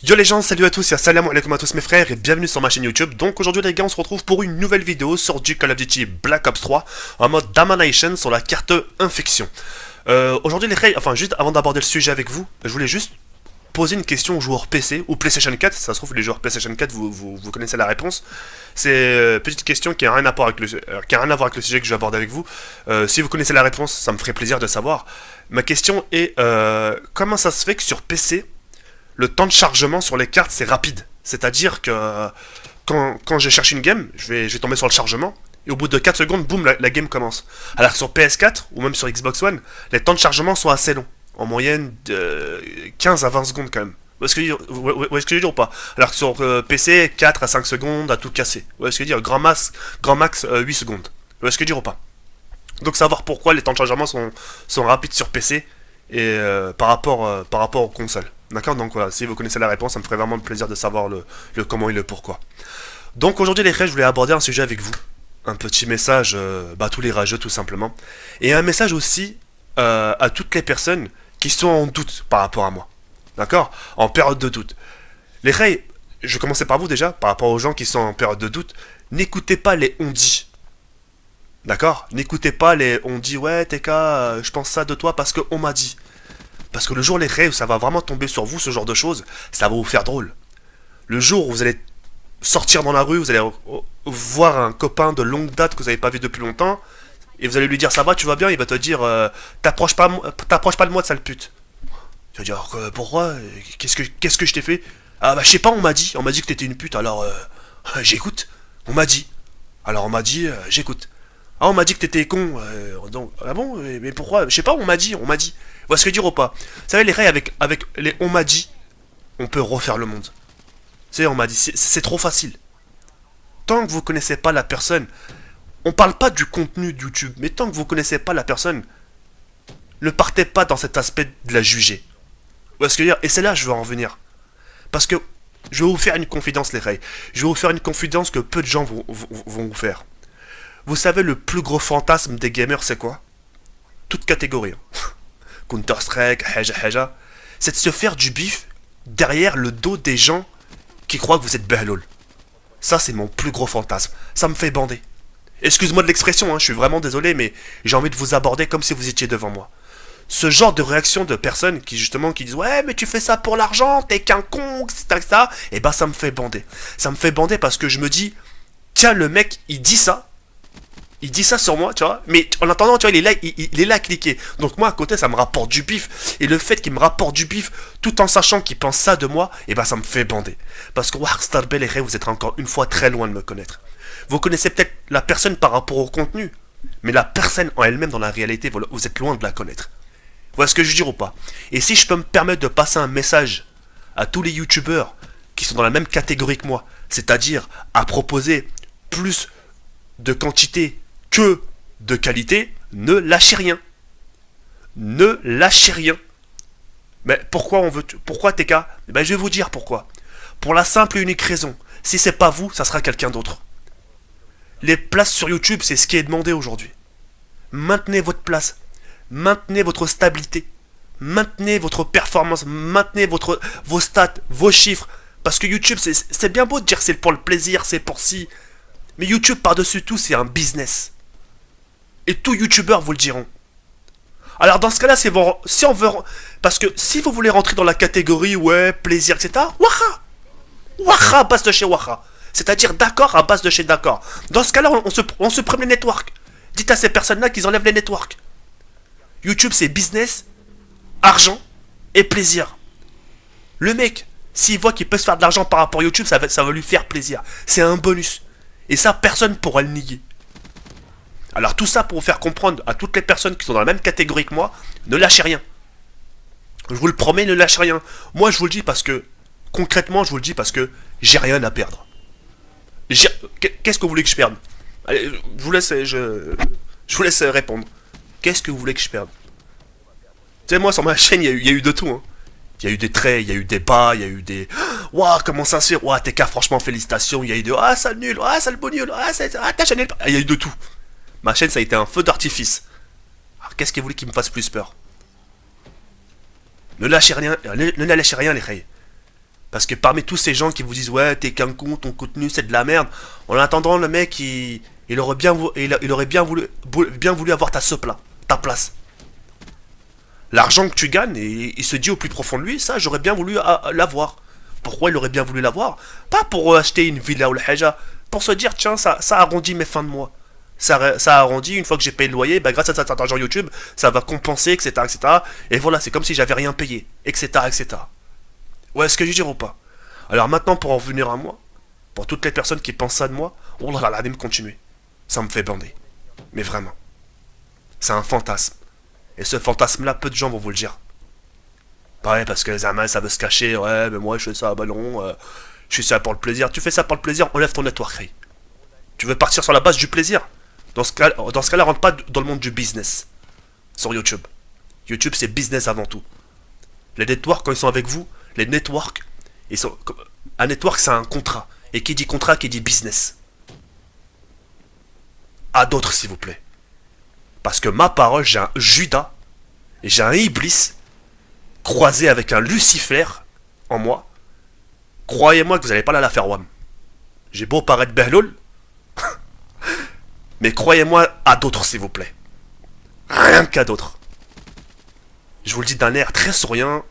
Yo les gens, salut à tous et assalamu alaikum à tous mes frères et bienvenue sur ma chaîne YouTube. Donc aujourd'hui les gars, on se retrouve pour une nouvelle vidéo sur du Call of Duty Black Ops 3 en mode Domination sur la carte Infection. Aujourd'hui les frères, enfin juste avant d'aborder le sujet avec vous, je voulais juste poser une question aux joueurs PC ou PlayStation 4. Ça se trouve les joueurs PlayStation 4 vous connaissez la réponse. C'est une petite question qui a rien à voir avec le sujet que je vais aborder avec vous. Si vous connaissez la réponse, ça me ferait plaisir de savoir. Ma question est comment ça se fait que sur PC le temps de chargement sur les cartes c'est rapide. C'est-à-dire que quand je cherche une game, je vais tomber sur le chargement, et au bout de 4 secondes, boum, la game commence. Alors que sur PS4, ou même sur Xbox One, les temps de chargement sont assez longs. En moyenne de 15 à 20 secondes quand même. Vous voyez ce que je veux dire ou pas? Alors que sur PC, 4 à 5 secondes à tout casser. Vous voyez ce que je veux dire? Grand max 8 secondes. Vous voyez ce que je veux dire ou pas? Donc savoir pourquoi les temps de chargement sont rapides sur PC et par rapport aux consoles. D'accord. Donc voilà, si vous connaissez la réponse, ça me ferait vraiment le plaisir de savoir le comment et le pourquoi. Donc aujourd'hui les frères, je voulais aborder un sujet avec vous. Un petit message à tous les rageux tout simplement. Et un message aussi à toutes les personnes qui sont en doute par rapport à moi. D'accord. En période de doute. Les frères, je vais commencer par vous déjà, par rapport aux gens qui sont en période de doute. N'écoutez pas les on dit. D'accord. N'écoutez pas les on dit ouais TK, je pense ça de toi parce qu'on m'a dit. Parce que le jour les rêves, ça va vraiment tomber sur vous, ce genre de choses, ça va vous faire drôle. Le jour où vous allez sortir dans la rue, vous allez voir un copain de longue date que vous n'avez pas vu depuis longtemps, et vous allez lui dire ça va, tu vas bien, il va te dire t'approches pas de moi de sale pute. Tu vas dire pourquoi? Qu'est-ce que je t'ai fait? Ah bah je sais pas, on m'a dit que t'étais une pute, alors j'écoute. On m'a dit. Alors on m'a dit, j'écoute. Ah, on m'a dit que t'étais con. Donc, ah bon? Mais pourquoi? Je sais pas, on m'a dit. Vous voyez ce que je veux dire ou pas? Vous savez, les règles avec les on m'a dit, on peut refaire le monde. Vous savez, on m'a dit, c'est trop facile. Tant que vous connaissez pas la personne, on parle pas du contenu de YouTube, mais tant que vous connaissez pas la personne, ne partez pas dans cet aspect de la juger. Vous voyez ce que je veux dire? Et c'est là que je veux en venir. Parce que je vais vous faire une confidence, les règles. Je vais vous faire une confidence que peu de gens vont vous faire. Vous savez, le plus gros fantasme des gamers, c'est quoi? Toute catégorie. Counter-Strike, haja, c'est de se faire du bif derrière le dos des gens qui croient que vous êtes behlol. Ça, c'est mon plus gros fantasme. Ça me fait bander. Excuse-moi de l'expression, je suis vraiment désolé, mais j'ai envie de vous aborder comme si vous étiez devant moi. Ce genre de réaction de personnes qui justement qui disent ouais mais tu fais ça pour l'argent, t'es qu'un con, etc. Et ben ça me fait bander. Ça me fait bander parce que je me dis tiens le mec il dit ça sur moi, tu vois, mais en attendant, tu vois, il est là à cliquer. Donc moi, à côté, ça me rapporte du bif. Et le fait qu'il me rapporte du bif, tout en sachant qu'il pense ça de moi, et ben ça me fait bander. Parce que Warstar Bell et Ray, vous êtes encore une fois très loin de me connaître. Vous connaissez peut-être la personne par rapport au contenu, mais la personne en elle-même, dans la réalité, vous êtes loin de la connaître. Vous voyez ce que je veux dire ou pas? Et si je peux me permettre de passer un message à tous les youtubeurs qui sont dans la même catégorie que moi, c'est-à-dire à proposer plus de quantité que de qualité, ne lâchez rien. Ne lâchez rien. Mais pourquoi TK? Eh ben, je vais vous dire pourquoi. Pour la simple et unique raison. Si c'est pas vous, ça sera quelqu'un d'autre. Les places sur YouTube, c'est ce qui est demandé aujourd'hui. Maintenez votre place. Maintenez votre stabilité. Maintenez votre performance. Maintenez vos stats, vos chiffres. Parce que YouTube, c'est bien beau de dire c'est pour le plaisir, c'est pour si. Mais YouTube, par-dessus tout, c'est un business. Et tout youtubeur vous le diront. Alors dans ce cas-là, si on veut... Parce que si vous voulez rentrer dans la catégorie, ouais, plaisir, etc. Waha! Waha, à base de chez Waha. C'est-à-dire d'accord à base de chez d'accord. Dans ce cas-là, on supprime les networks. Dites à ces personnes-là qu'ils enlèvent les networks. YouTube, c'est business, argent et plaisir. Le mec, s'il voit qu'il peut se faire de l'argent par rapport à YouTube, ça va lui faire plaisir. C'est un bonus. Et ça, personne ne pourra le nier. Alors tout ça pour vous faire comprendre à toutes les personnes qui sont dans la même catégorie que moi, ne lâchez rien. Je vous le promets, ne lâchez rien. Moi je vous le dis parce que, concrètement je vous le dis parce que j'ai rien à perdre. Qu'est-ce que vous voulez que je perde? Allez, je vous laisse répondre. Qu'est-ce que vous voulez que je perde? Tu sais, moi sur ma chaîne, il y a eu de tout. Hein. Il y a eu des traits, il y a eu des bas, il y a eu des... Waouh, comment ça se fait? Waouh, TK, franchement, félicitations. Il y a eu de... Ah, sale nul, ah, sale beau nul, ah, ta chaîne... Il y a eu de tout. Ma chaîne, ça a été un feu d'artifice. Alors, qu'est-ce que vous voulez qu'il me fasse plus peur? Ne lâchez rien, ne lâchez rien, les rails. Parce que parmi tous ces gens qui vous disent ouais t'es qu'un con, ton contenu c'est de la merde, en attendant le mec il aurait il aurait bien voulu avoir ta soupe là, ta place. L'argent que tu gagnes, et il se dit au plus profond de lui, ça j'aurais bien voulu l'avoir. Pourquoi il aurait bien voulu l'avoir? Pas pour acheter une villa ou le haja, pour se dire tiens ça arrondit mes fins de mois. Ça arrondit, une fois que j'ai payé le loyer, bah, grâce à cet argent YouTube, ça va compenser, etc. etc. Et voilà, c'est comme si j'avais rien payé, etc. etc. Ouais, est-ce que je dis ou pas? Alors maintenant, pour en revenir à moi, pour toutes les personnes qui pensent ça de moi, oh là là, allez me continuer. Ça me fait bander. Mais vraiment. C'est un fantasme. Et ce fantasme-là, peu de gens vont vous le dire. Ouais, parce que les amants, ça veut se cacher. Ouais, mais moi, je fais ça à ballon. Je fais ça pour le plaisir. Tu fais ça pour le plaisir, enlève ton network, Ray. Tu veux partir sur la base du plaisir? Dans ce cas-là, rentre pas dans le monde du business. Sur YouTube. YouTube, c'est business avant tout. Les networks, quand ils sont avec vous, les networks, un network, c'est un contrat. Et qui dit contrat, qui dit business. À d'autres, s'il vous plaît. Parce que ma parole, j'ai un Judas, et j'ai un Iblis, croisé avec un Lucifer en moi. Croyez-moi que vous n'allez pas la faire WAM. J'ai beau paraître Behlol, mais croyez-moi à d'autres, s'il vous plaît. Rien qu'à d'autres. Je vous le dis d'un air très souriant,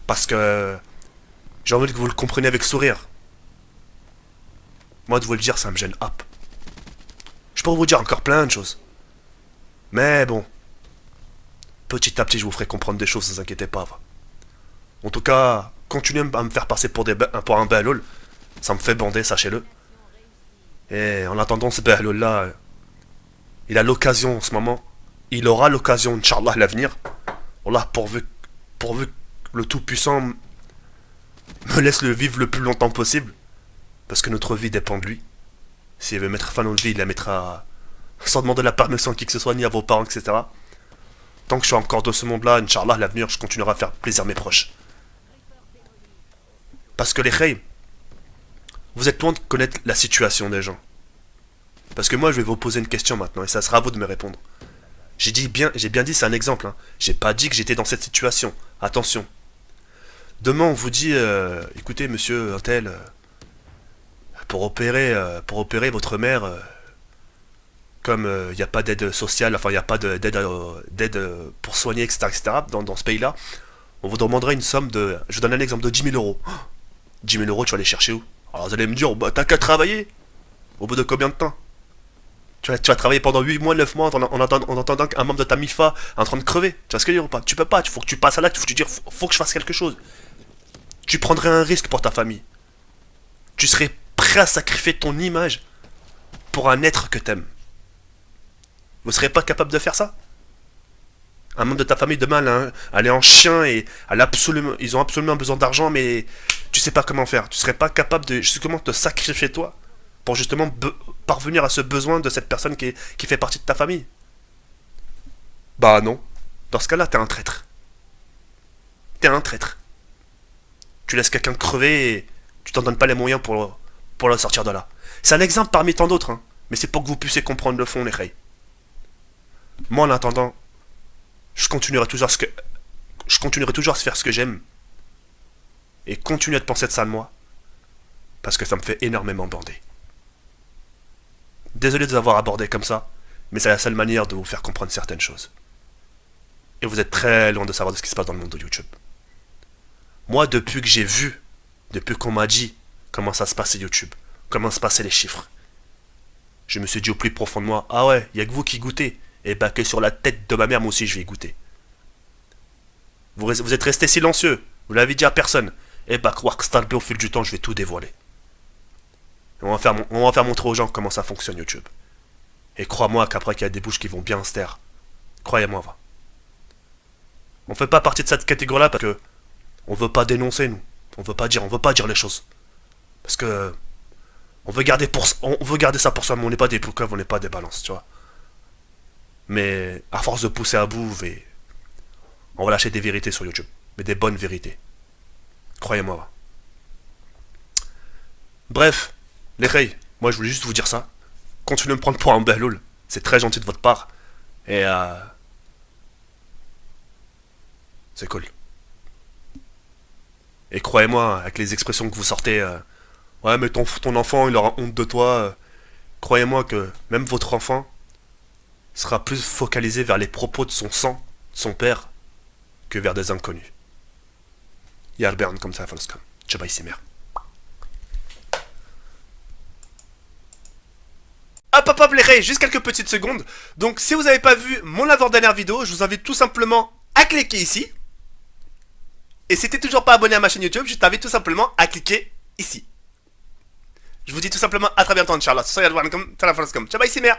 parce que j'ai envie que vous le compreniez avec sourire. Moi, de vous le dire, ça me gêne hop. Je pourrais vous dire encore plein de choses. Mais bon. Petit à petit, je vous ferai comprendre des choses, ne vous inquiétez pas. En tout cas, continuez à me faire passer pour un Behlol. Ça me fait bander, sachez-le. Et en attendant, ce Behlol-là, il a l'occasion en ce moment. Il aura l'occasion, Inch'Allah, à l'avenir. Voilà, pourvu que le Tout-Puissant me laisse le vivre le plus longtemps possible. Parce que notre vie dépend de lui. S'il veut mettre fin à notre vie, il la mettra sans demander la permission à qui que ce soit, ni à vos parents, etc. Tant que je suis encore dans ce monde-là, Inch'Allah, à l'avenir, je continuerai à faire plaisir à mes proches. Parce que les Khaym, vous êtes loin de connaître la situation des gens. Parce que moi, je vais vous poser une question maintenant, et ça sera à vous de me répondre. J'ai bien dit, c'est un exemple. Hein. J'ai pas dit que j'étais dans cette situation. Attention. Demain, on vous dit, écoutez, monsieur Intel, pour opérer votre mère, comme il n'y a pas d'aide sociale, enfin il n'y a pas d'aide pour soigner, etc., etc., dans ce pays-là, on vous demanderait une somme de, je vous donne un exemple, de 10 000 euros. 10 000 euros, tu vas les chercher où? Alors vous allez me dire, bah t'as qu'à travailler. Au bout de combien de temps? Tu vas travailler pendant 8 mois, 9 mois en attendant qu'un membre de ta MIFA est en train de crever. Tu vois ce que je veux dire ou pas? Tu peux pas, il faut que tu passes à l'acte, il faut que tu dises, faut que je fasse quelque chose. Tu prendrais un risque pour ta famille. Tu serais prêt à sacrifier ton image pour un être que t'aimes. Vous serez pas capable de faire ça? Un membre de ta famille demain, elle est en chien et ils ont absolument besoin d'argent, mais tu sais pas comment faire. Tu serais pas capable de justement te sacrifier toi pour justement parvenir à ce besoin de cette personne qui fait partie de ta famille? Bah non. Dans ce cas-là, t'es un traître. T'es un traître. Tu laisses quelqu'un crever et tu t'en donnes pas les moyens pour le sortir de là. C'est un exemple parmi tant d'autres, hein, mais c'est pour que vous puissiez comprendre le fond, les rails. Moi, en attendant, je continuerai toujours à faire ce que j'aime et continuer de penser de ça de moi parce que ça me fait énormément bander. Désolé de vous avoir abordé comme ça, mais c'est la seule manière de vous faire comprendre certaines choses. Et vous êtes très loin de savoir de ce qui se passe dans le monde de YouTube. Moi, depuis que j'ai vu, depuis qu'on m'a dit comment ça se passait YouTube, comment se passaient les chiffres, je me suis dit au plus profond de moi, ah ouais, il n'y a que vous qui goûtez. Et bah que sur la tête de ma mère, moi aussi je vais y goûter. Vous êtes resté silencieux, vous l'avez dit à personne. Et bah croire que Starb au fil du temps, je vais tout dévoiler. Et on va faire montrer aux gens comment ça fonctionne YouTube. Et crois-moi qu'après qu'il y a des bouches qui vont bien se taire. Croyez-moi, va. On fait pas partie de cette catégorie-là parce que on veut pas dénoncer, nous. On veut pas dire les choses. Parce que on veut garder ça pour soi, mais on n'est pas des poucaves, on n'est pas des balances, tu vois. Mais à force de pousser à bout, on va lâcher des vérités sur YouTube. Mais des bonnes vérités. Croyez-moi. Va. Bref, les reilles, moi je voulais juste vous dire ça. Continuez de me prendre pour un Behlol. C'est très gentil de votre part. Et c'est cool. Et croyez-moi, avec les expressions que vous sortez, ouais, mais ton enfant, il aura honte de toi. Croyez-moi que même votre enfant sera plus focalisé vers les propos de son sang, de son père, que vers des inconnus. Yarbern comme ça, Falscom. Tchaba ici, mère. Hop hop hop les rays, juste quelques petites secondes. Donc si vous n'avez pas vu mon avant-dernière vidéo, je vous invite tout simplement à cliquer ici. Et si t'es toujours pas abonné à ma chaîne YouTube, je t'invite tout simplement à cliquer ici. Je vous dis tout simplement à très bientôt, Inch'Allah. Ciao, bye ici, mère.